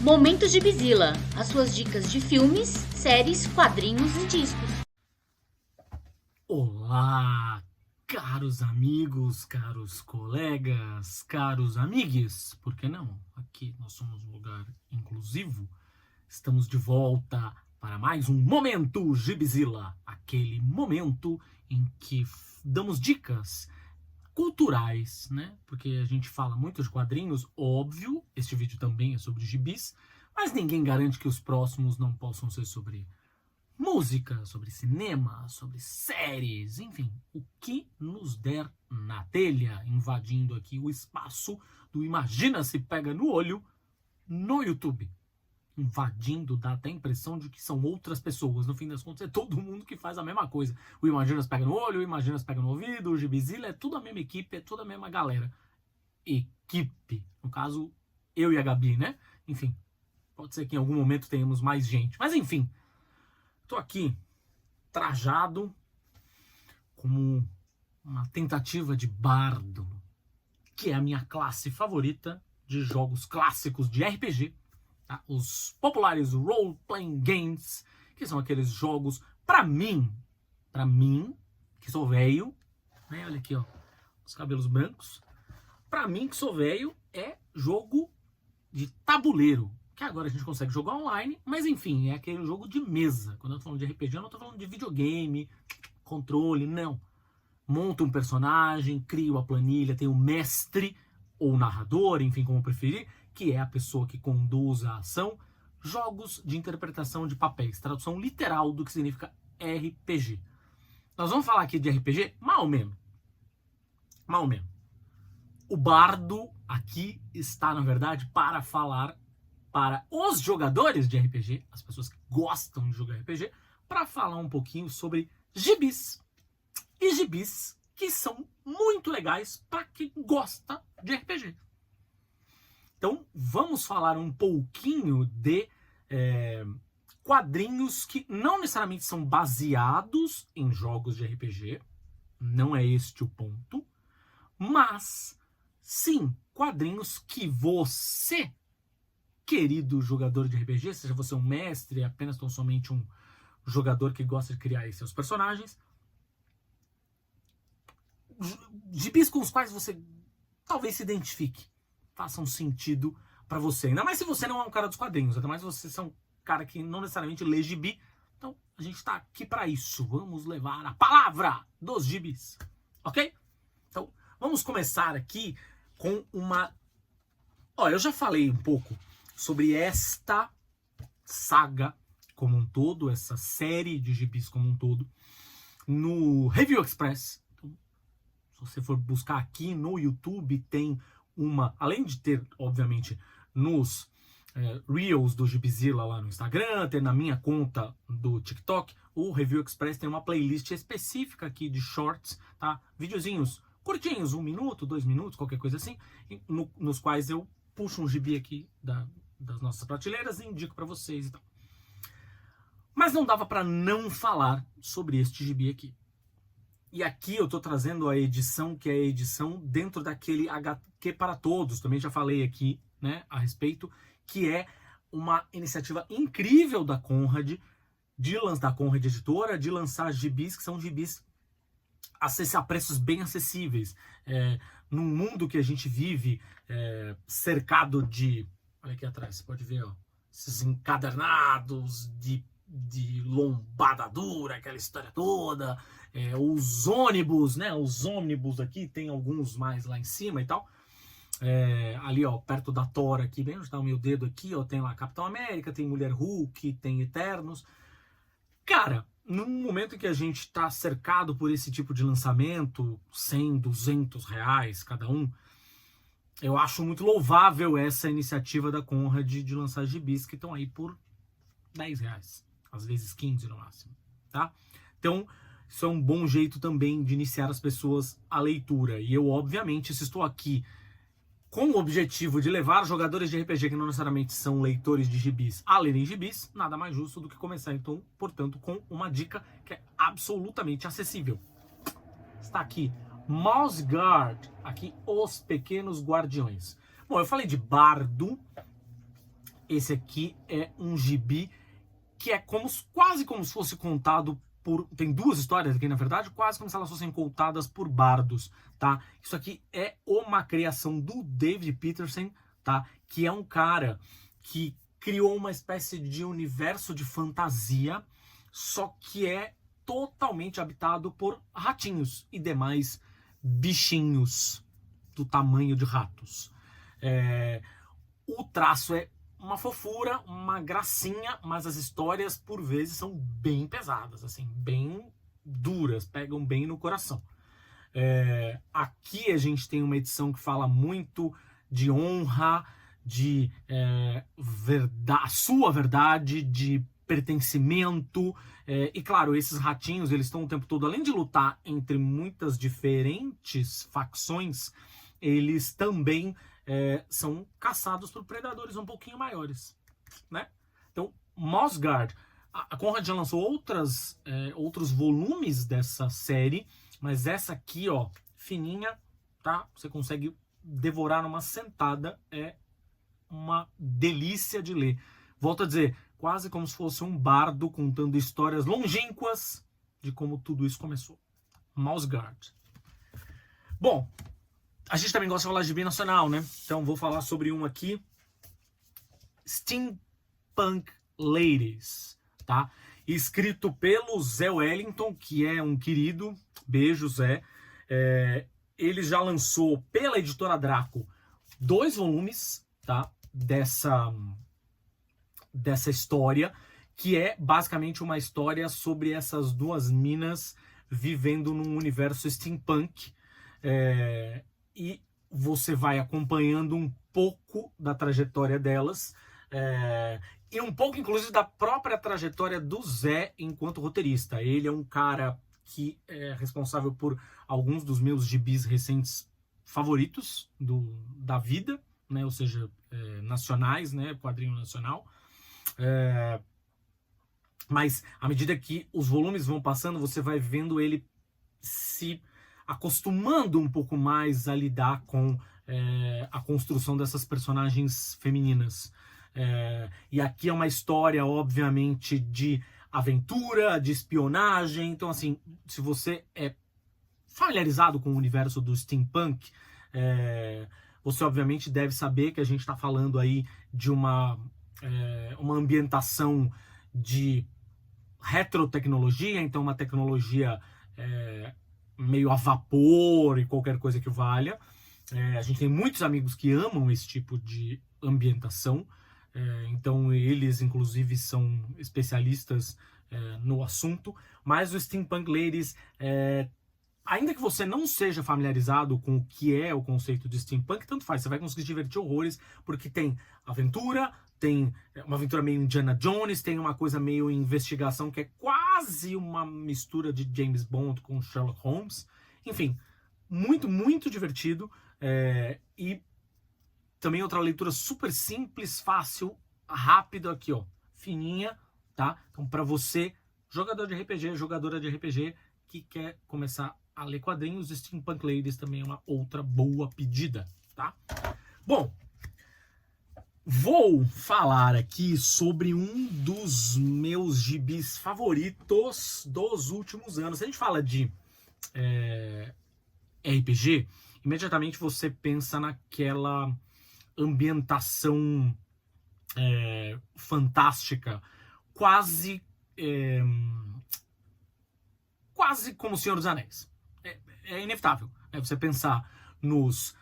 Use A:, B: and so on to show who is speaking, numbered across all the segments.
A: Momento de Bizila, as suas dicas de filmes, séries, quadrinhos e discos.
B: Olá, caros amigos, caros colegas, caros amigues, por que não? Aqui nós somos um lugar inclusivo. Estamos de volta para mais um Momento Gibizila, aquele momento em que damos dicas culturais, né? Porque a gente fala muito de quadrinhos, óbvio, este vídeo também é sobre gibis, mas ninguém garante que os próximos não possam ser sobre música, sobre cinema, sobre séries, enfim, o que nos der na telha, invadindo aqui o espaço do Imagina Se Pega no Olho no YouTube. Invadindo, dá até a impressão de que são outras pessoas. No fim das contas, é todo mundo que faz a mesma coisa. O Imagina Se Pega no Olho, o Imagina Se Pega no Ouvido, o Gibizila, é tudo a mesma equipe, é toda a mesma galera. Equipe. No caso, eu e a Gabi, né? Enfim, pode ser que em algum momento tenhamos mais gente. Mas enfim, tô aqui trajado como uma tentativa de bardo, que é a minha classe favorita de jogos clássicos de RPG. Tá? Os populares role-playing games, que são aqueles jogos, pra mim, que sou velho, né? Olha aqui, ó, os cabelos brancos. Pra mim, que sou velho, é jogo de tabuleiro, que agora a gente consegue jogar online, mas enfim, é aquele jogo de mesa. Quando eu tô falando de RPG, eu não tô falando de videogame, controle, não. Monta um personagem, cria a planilha, tem o mestre ou narrador, enfim, como preferir, que é a pessoa que conduz a ação. Jogos de interpretação de papéis, tradução literal do que significa RPG. Nós vamos falar aqui de RPG? Mais ou menos. Mais ou menos. O bardo aqui está, na verdade, para falar para os jogadores de RPG, as pessoas que gostam de jogar RPG, para falar um pouquinho sobre gibis. E gibis que são muito legais para quem gosta de RPG. Então, vamos falar um pouquinho de quadrinhos que não necessariamente são baseados em jogos de RPG, não é este o ponto, mas sim, quadrinhos que você, querido jogador de RPG, seja você um mestre, apenas tão somente um jogador que gosta de criar aí seus personagens, gibis com os quais você talvez se identifique, façam sentido para você. Ainda mais se você não é um cara dos quadrinhos, ainda mais se você é um cara que não necessariamente lê gibi. Então, a gente tá aqui para isso. Vamos levar a palavra dos gibis, ok? Então, vamos começar aqui com uma... eu já falei um pouco sobre esta saga como um todo, essa série de gibis como um todo, no Review Express. Então, se você for buscar aqui no YouTube, tem uma... Além de ter, obviamente, nos Reels do Gibizila lá no Instagram, ter na minha conta do TikTok, o Review Express tem uma playlist específica aqui de shorts, tá? Videozinhos curtinhos, 1 minuto, 2 minutos, qualquer coisa assim, nos quais eu puxo um gibi aqui das nossas prateleiras e indico para vocês e tal. Mas não dava para não falar sobre este gibi aqui. E aqui eu tô trazendo a edição, que é a edição dentro daquele HQ para Todos, também já falei aqui, né, a respeito, que é uma iniciativa incrível da Conrad, da Conrad Editora, de lançar gibis, que são gibis a preços bem acessíveis. Num mundo que a gente vive cercado de... Olha aqui atrás, você pode ver, ó, esses encadernados de lombada dura, aquela história toda, os ônibus, né? Os ônibus aqui, tem alguns mais lá em cima e tal. Ali, ó, perto da Tora, aqui, bem onde está o meu dedo aqui, ó, tem lá Capitão América, tem Mulher Hulk, tem Eternos. Cara, num momento em que a gente está cercado por esse tipo de lançamento, 100, 200 reais cada um, eu acho muito louvável essa iniciativa da Conrad de lançar gibis que estão aí por 10 reais, às vezes 15 no máximo, tá? Então, isso é um bom jeito também de iniciar as pessoas à leitura. E eu, obviamente, se estou aqui com o objetivo de levar jogadores de RPG que não necessariamente são leitores de gibis a lerem gibis, nada mais justo do que começar, então, portanto, com uma dica que é absolutamente acessível. Está aqui, Mousguard, aqui, Os Pequenos Guardiões. Bom, eu falei de bardo, esse aqui é um gibi que é quase como se fosse contado por... Tem duas histórias aqui, na verdade, quase como se elas fossem contadas por bardos, tá? Isso aqui é uma criação do David Peterson, tá? Que é um cara que criou uma espécie de universo de fantasia, só que é totalmente habitado por ratinhos e demais bichinhos do tamanho de ratos. O traço é uma fofura, uma gracinha, mas as histórias por vezes são bem pesadas, assim, bem duras, pegam bem no coração. Aqui a gente tem uma edição que fala muito de honra, de sua verdade, de pertencimento, e claro, esses ratinhos, eles estão o tempo todo, além de lutar entre muitas diferentes facções, eles também são caçados por predadores um pouquinho maiores, né? Então, Mossguard, a Conrad já lançou outros volumes dessa série, mas essa aqui, ó, fininha, tá? Você consegue devorar numa sentada, é uma delícia de ler. Volto a dizer, quase como se fosse um bardo contando histórias longínquas de como tudo isso começou. Mossguard. Bom, a gente também gosta de falar de gibi nacional, né? Então vou falar sobre um aqui. Steampunk Ladies, tá? Escrito pelo Zé Wellington, que é um querido. Beijo, Zé. Ele já lançou pela editora Draco 2 volumes, tá? Dessa história, que é basicamente uma história sobre essas duas minas vivendo num universo steampunk. E você vai acompanhando um pouco da trajetória delas, e um pouco, inclusive, da própria trajetória do Zé enquanto roteirista. Ele é um cara que é responsável por alguns dos meus gibis recentes favoritos da vida, né? Ou seja, nacionais, né? Quadrinho nacional. Mas à medida que os volumes vão passando, você vai vendo ele se acostumando um pouco mais a lidar com a construção dessas personagens femininas. E aqui é uma história, obviamente, de aventura, de espionagem. Então, assim, se você é familiarizado com o universo do steampunk, você obviamente deve saber que a gente está falando aí de uma ambientação de retrotecnologia, então uma tecnologia meio a vapor e qualquer coisa que valha. A gente tem muitos amigos que amam esse tipo de ambientação, então eles inclusive são especialistas no assunto, mas o Steampunk Ladies, ainda que você não seja familiarizado com o que é o conceito de steampunk, tanto faz, você vai conseguir se divertir horrores, porque tem aventura, tem uma aventura meio Indiana Jones, tem uma coisa meio investigação, que é quase uma mistura de James Bond com Sherlock Holmes. Enfim, muito, muito divertido. E também outra leitura super simples, fácil, rápida aqui, ó, fininha, tá? Então, para você, jogador de RPG, jogadora de RPG, que quer começar a ler quadrinhos, Steampunk Ladies também é uma outra boa pedida, tá? Bom, vou falar aqui sobre um dos meus gibis favoritos dos últimos anos. Se a gente fala de RPG, imediatamente você pensa naquela ambientação fantástica, quase como o Senhor dos Anéis. É inevitável, né? Você pensar nos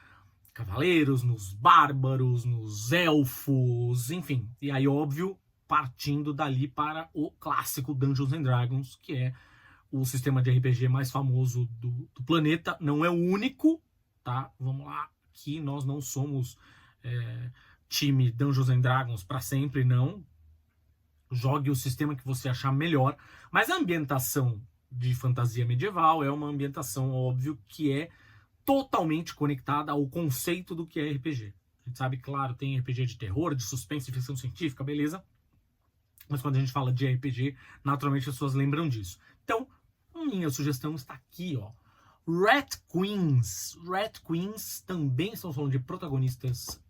B: cavaleiros, nos bárbaros, nos elfos, enfim. E aí, óbvio, partindo dali para o clássico Dungeons and Dragons, que é o sistema de RPG mais famoso do planeta. Não é o único, tá? Vamos lá, que nós não somos time Dungeons and Dragons para sempre, não. Jogue o sistema que você achar melhor. Mas a ambientação de fantasia medieval é uma ambientação, óbvio, que é totalmente conectada ao conceito do que é RPG. A gente sabe, claro, tem RPG de terror, de suspense, de ficção científica, beleza? Mas quando a gente fala de RPG, naturalmente as pessoas lembram disso. Então, minha sugestão está aqui, ó. Rat Queens. Rat Queens também estamos falando de protagonistas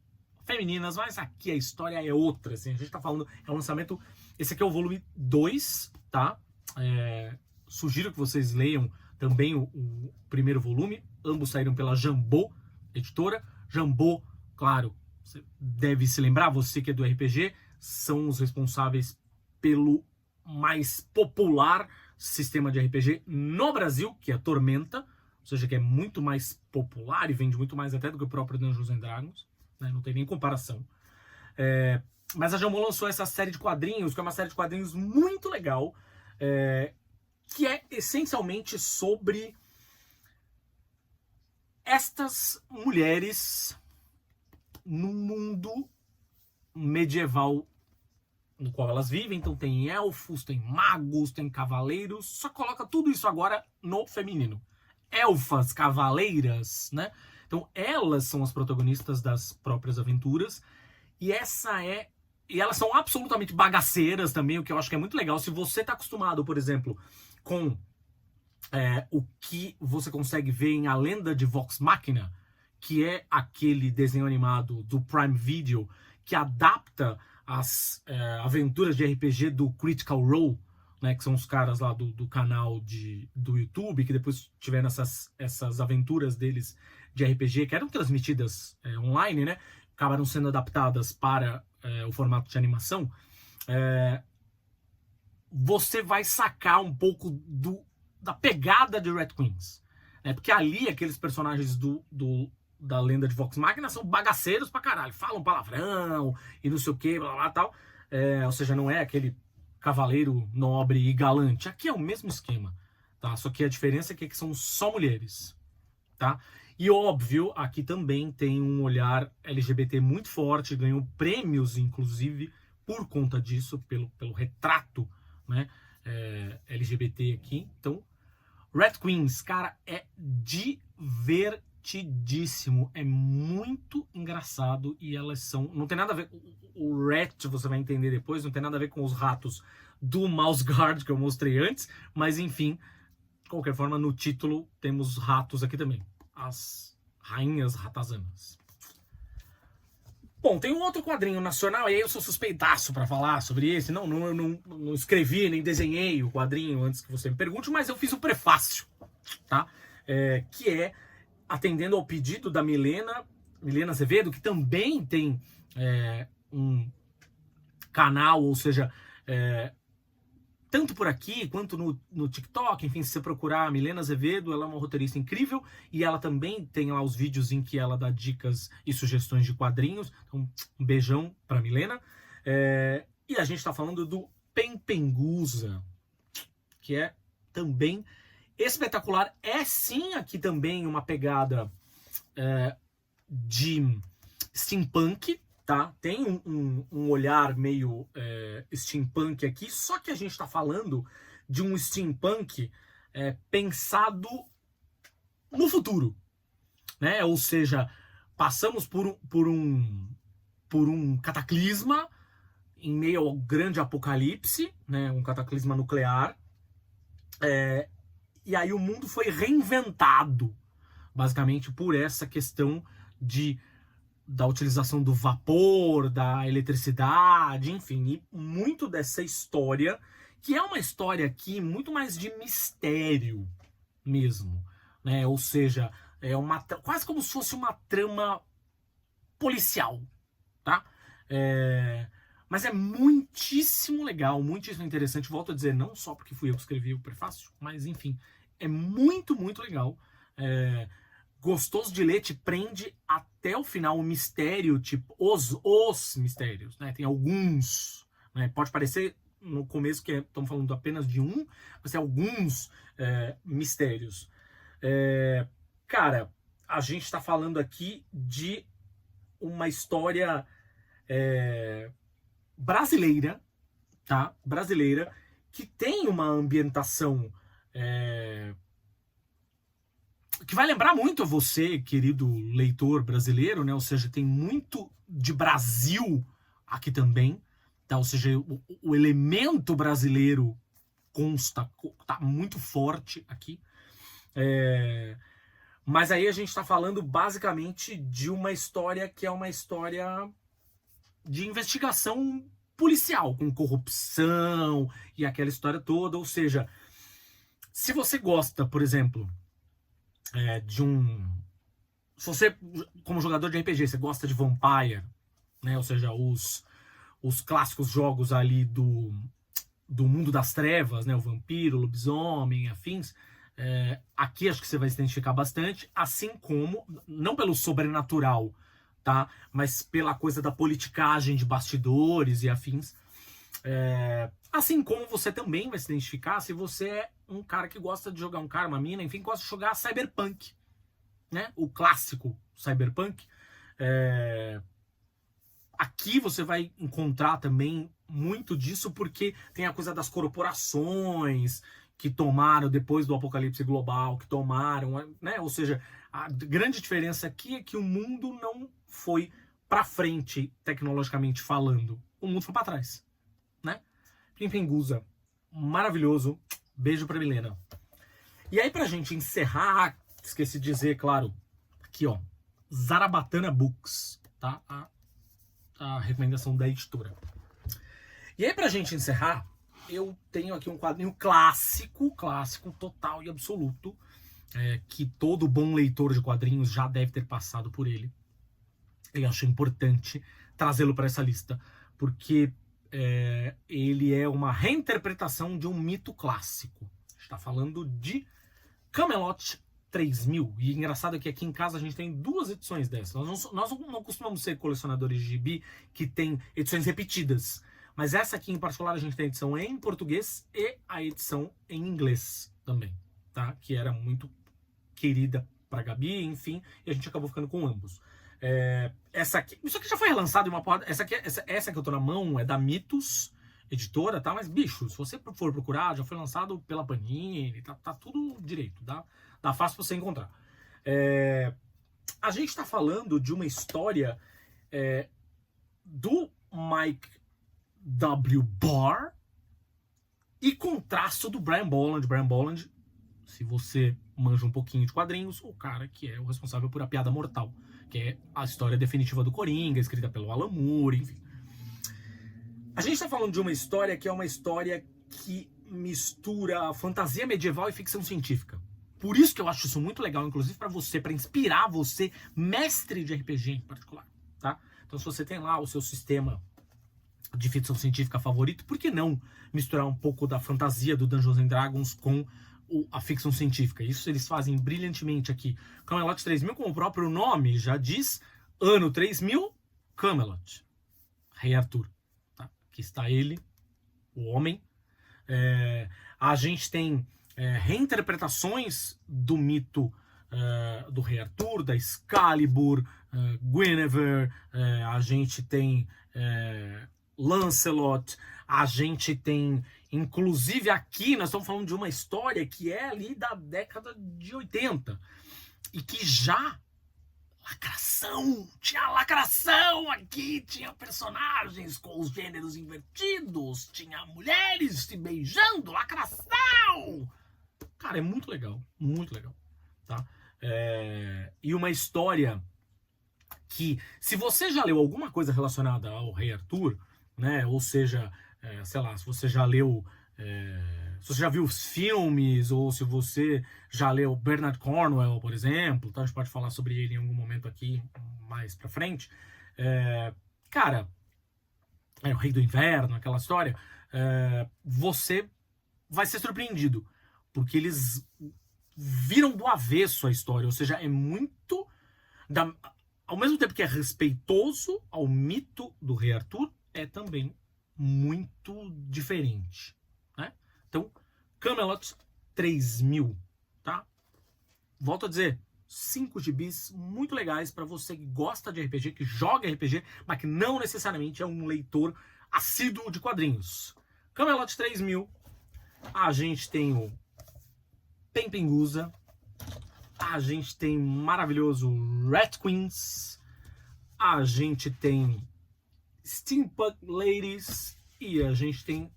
B: femininas, mas aqui a história é outra, assim, a gente tá falando, é um lançamento, esse aqui é o volume 2, tá? Sugiro que vocês leiam também o primeiro volume, ambos saíram pela Jambô Editora. Jambô, claro, você deve se lembrar, você que é do RPG, são os responsáveis pelo mais popular sistema de RPG no Brasil, que é a Tormenta, ou seja, que é muito mais popular e vende muito mais até do que o próprio Dungeons and Dragons, né? Não tem nem comparação. Mas a Jambô lançou essa série de quadrinhos, que é uma série de quadrinhos muito legal, que é essencialmente sobre estas mulheres num mundo medieval no qual elas vivem. Então tem elfos, tem magos, tem cavaleiros, só coloca tudo isso agora no feminino. Elfas, cavaleiras, né? Então elas são as protagonistas das próprias aventuras, e elas são absolutamente bagaceiras também, o que eu acho que é muito legal. Se você está acostumado, por exemplo, com o que você consegue ver em A Lenda de Vox Machina, que é aquele desenho animado do Prime Video que adapta as aventuras de RPG do Critical Role, né, que são os caras lá do canal do YouTube, que depois tiveram essas aventuras deles de RPG, que eram transmitidas online, né, acabaram sendo adaptadas para o formato de animação. Você vai sacar um pouco da pegada de Red Queens, né? Porque ali aqueles personagens da Lenda de Vox Machina são bagaceiros pra caralho, falam palavrão e não sei o que, blá blá tal, ou seja, não é aquele cavaleiro nobre e galante. Aqui é o mesmo esquema, tá? Só que a diferença é que são só mulheres, tá? E óbvio, aqui também tem um olhar LGBT muito forte, ganhou prêmios inclusive por conta disso, pelo retrato, né, LGBT aqui. Então, Red Queens, cara, é divertidíssimo, é muito engraçado, e elas são, não tem nada a ver, o Rat você vai entender depois, não tem nada a ver com os ratos do Mouse Guard que eu mostrei antes, mas enfim, de qualquer forma, no título temos ratos aqui também, as rainhas ratazanas. Bom, tem um outro quadrinho nacional, e aí eu sou suspeitaço para falar sobre esse. Não escrevi, nem desenhei o quadrinho antes que você me pergunte, mas eu fiz o prefácio, tá? Que é atendendo ao pedido da Milena Azevedo, que também tem um canal, ou seja, tanto por aqui quanto no TikTok, enfim, se você procurar a Milena Azevedo, ela é uma roteirista incrível, e ela também tem lá os vídeos em que ela dá dicas e sugestões de quadrinhos. Então, um beijão pra Milena. E a gente tá falando do Pempengusa, que é também espetacular. É sim aqui também uma pegada de steampunk, tá? Tem um olhar meio steampunk aqui, só que a gente está falando de um steampunk pensado no futuro, né? Ou seja, passamos por um cataclisma em meio ao grande apocalipse, né? Um cataclisma nuclear, e aí o mundo foi reinventado, basicamente, por essa questão da utilização do vapor, da eletricidade, enfim, e muito dessa história, que é uma história aqui muito mais de mistério mesmo, né? Ou seja, quase como se fosse uma trama policial, tá? Mas é muitíssimo legal, muitíssimo interessante. Volto a dizer, não só porque fui eu que escrevi o prefácio, mas enfim, é muito, muito legal. Gostoso de ler, te prende até o final, o mistério, tipo, os mistérios, né? Tem alguns, né? Pode parecer no começo que estamos falando apenas de um, mas tem alguns mistérios. Cara, a gente está falando aqui de uma história brasileira, tá? Brasileira, que tem uma ambientação que vai lembrar muito a você, querido leitor brasileiro, né? Ou seja, tem muito de Brasil aqui também, tá? Ou seja, o elemento brasileiro tá muito forte aqui. Mas aí a gente está falando basicamente de uma história que é uma história de investigação policial, com corrupção e aquela história toda. Ou seja, se você gosta, por exemplo, se você, como jogador de RPG, você gosta de Vampire, né? Ou seja, os clássicos jogos ali do mundo das trevas, né? O vampiro, o lobisomem, afins. Aqui acho que você vai se identificar bastante, assim como, não pelo sobrenatural, tá? Mas pela coisa da politicagem de bastidores e afins. Assim como você também vai se identificar se você é um cara que gosta de jogar um cara, uma mina, enfim, gosta de jogar Cyberpunk, né? O clássico Cyberpunk. Aqui você vai encontrar também muito disso, porque tem a coisa das corporações que tomaram depois do apocalipse global, que tomaram, né? Ou seja, a grande diferença aqui é que o mundo não foi para frente, tecnologicamente falando. O mundo foi para trás, né? Pinguza, maravilhoso. Beijo pra Milena. E aí, pra gente encerrar, esqueci de dizer, claro, aqui, ó, Zarabatana Books, tá? A recomendação da editora. E aí, pra gente encerrar, eu tenho aqui um quadrinho clássico total e absoluto, que todo bom leitor de quadrinhos já deve ter passado por ele. Eu acho importante trazê-lo para essa lista, porque ele é uma reinterpretação de um mito clássico. A gente está falando de Camelot 3000. E engraçado é que aqui em casa a gente tem 2 edições dessas. Nós não costumamos ser colecionadores de gibi que tem edições repetidas. Mas essa aqui em particular a gente tem a edição em português e a edição em inglês também, tá? Que era muito querida pra Gabi, enfim, e a gente acabou ficando com ambos. Essa aqui, isso aqui já foi relançado em uma porrada. Essa que eu tô na mão é da Mitos editora, tá? Mas, bicho, se você for procurar, já foi lançado pela Panini, tá tudo direito, dá fácil pra você encontrar. A gente tá falando de uma história do Mike W. Barr e com traço do Brian Bolland. Brian Bolland, se você manja um pouquinho de quadrinhos, o cara que é o responsável por A Piada Mortal, que é a história definitiva do Coringa, escrita pelo Alan Moore, enfim. A gente está falando de uma história que é uma história que mistura fantasia medieval e ficção científica. Por isso que eu acho isso muito legal, inclusive para você, para inspirar você, mestre de RPG em particular, tá? Então, se você tem lá o seu sistema de ficção científica favorito, por que não misturar um pouco da fantasia do Dungeons and Dragons com a ficção científica? Isso eles fazem brilhantemente aqui. Camelot 3000, como o próprio nome já diz, ano 3000, Camelot, Rei Arthur. Tá? Aqui está ele, o homem. A gente tem reinterpretações do mito do Rei Arthur, da Excalibur, Guinevere, a gente tem Lancelot, a gente tem, inclusive aqui, nós estamos falando de uma história que é ali da década de 80 e que já tinha lacração aqui, tinha personagens com os gêneros invertidos, tinha mulheres se beijando, lacração! Cara, é muito legal, tá? E uma história que, se você já leu alguma coisa relacionada ao Rei Arthur, né? Ou seja, sei lá, se você já leu, se você já viu os filmes, ou se você já leu Bernard Cornwell, por exemplo, tá? A gente pode falar sobre ele em algum momento aqui, mais pra frente. Cara, o Rei do Inverno, aquela história, você vai ser surpreendido, porque eles viram do avesso a história, ou seja, é muito... Ao mesmo tempo que é respeitoso ao mito do Rei Arthur, é também muito diferente, né? Então, Camelot 3000, tá? Volto a dizer, 5 gibis muito legais para você que gosta de RPG, que joga RPG, mas que não necessariamente é um leitor assíduo de quadrinhos. Camelot 3000, a gente tem o Pinguza, a gente tem maravilhoso Rat Queens, a gente tem Steampunk Ladies e a gente tem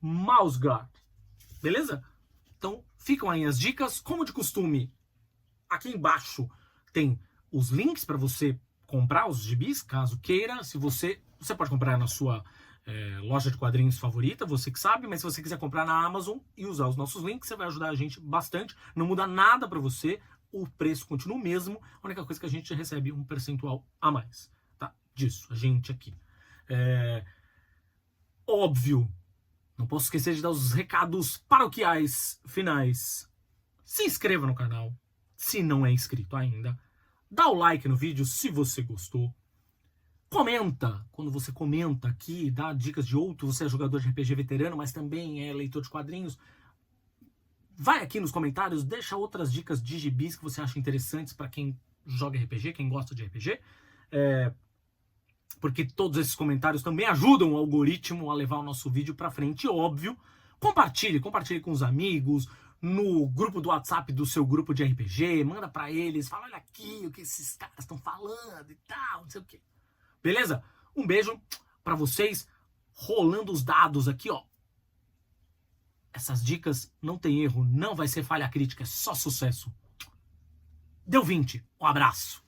B: Mouse Guard. Beleza? Então ficam aí as dicas. Como de costume, aqui embaixo tem os links para você comprar os gibis, caso queira. Se você Você pode comprar na sua loja de quadrinhos favorita, você que sabe, mas se você quiser comprar na Amazon e usar os nossos links, você vai ajudar a gente bastante. Não muda nada para você, o preço continua o mesmo, a única coisa que a gente recebe um percentual a mais, tá? Disso, a gente aqui. Óbvio, não posso esquecer de dar os recados paroquiais finais. Se inscreva no canal, se não é inscrito ainda. Dá o like no vídeo se você gostou. Comenta, quando você comenta aqui, dá dicas de outro, você é jogador de RPG veterano, mas também é leitor de quadrinhos. Vai aqui nos comentários, deixa outras dicas de gibis que você acha interessantes para quem joga RPG, quem gosta de RPG. Porque todos esses comentários também ajudam o algoritmo a levar o nosso vídeo para frente, óbvio. Compartilhe com os amigos, no grupo do WhatsApp do seu grupo de RPG, manda para eles, fala, olha aqui o que esses caras estão falando e tal, não sei o quê. Beleza? Um beijo para vocês, rolando os dados aqui, ó. Essas dicas não tem erro, não vai ser falha crítica, é só sucesso. Deu 20, um abraço.